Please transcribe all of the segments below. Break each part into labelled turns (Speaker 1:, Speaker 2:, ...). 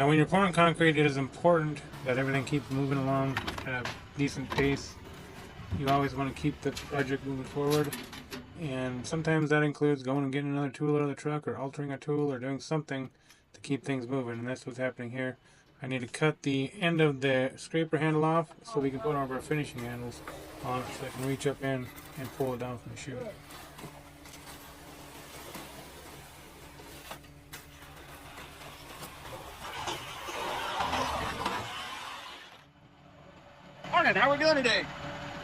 Speaker 1: Now when you're pouring concrete, it is important that everything keeps moving along at a decent pace. You always want to keep the project moving forward. And sometimes that includes going and getting another tool out of the truck or altering a tool or doing something to keep things moving. And that's what's happening here. I need to cut the end of the scraper handle off so we can put one of our finishing handles on so I can reach up in and pull it down from the chute.
Speaker 2: Morning, how are we doing today?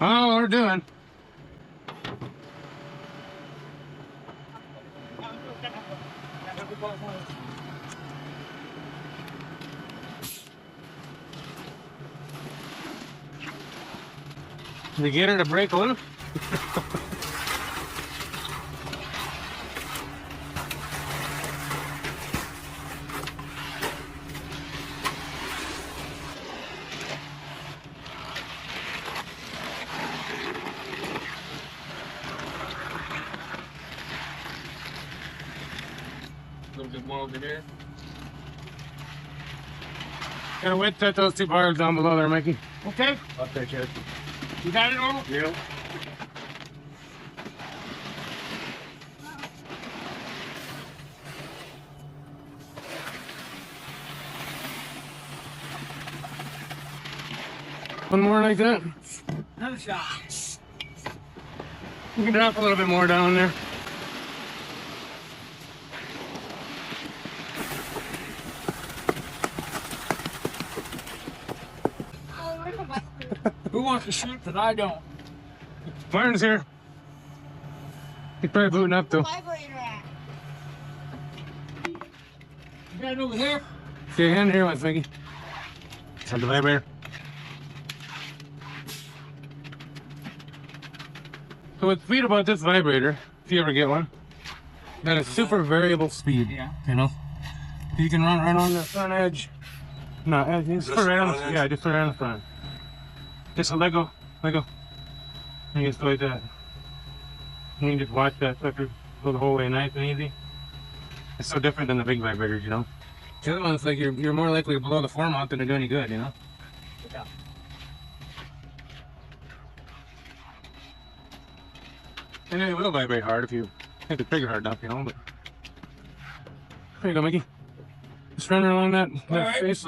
Speaker 1: Oh, what we're doing. Did you get her to break loose?
Speaker 2: A little bit more over here.
Speaker 1: Gotta wet set those two bars down below there, Mikey.
Speaker 2: Okay.
Speaker 1: Okay, cheers.
Speaker 2: You got it all?
Speaker 1: Yeah. One more like that.
Speaker 2: Another shot.
Speaker 1: You can drop a little bit more down there.
Speaker 2: Who wants to shoot that I don't?
Speaker 1: Martin's here. He's probably booting up though.
Speaker 3: Vibrator at?
Speaker 2: You got it over here?
Speaker 1: Get your hand here with Mickey. Have the vibrator. So what's sweet about this vibrator, if you ever get one, that it's super variable speed.
Speaker 2: Yeah.
Speaker 1: You know? You can run right on the front edge. No, just put it right on the, yeah, just put it right on the front. Just let go. And you just go like that. You can just watch that sucker go the whole way nice and easy. It's so different than the big vibrators, you know? The other one's like you're more likely to blow the form out than to do any good, you know?
Speaker 2: Yeah.
Speaker 1: And it will vibrate hard if you hit the trigger hard enough, you know, but... There you go, Mickey. Just run her along that
Speaker 2: All right.
Speaker 1: face.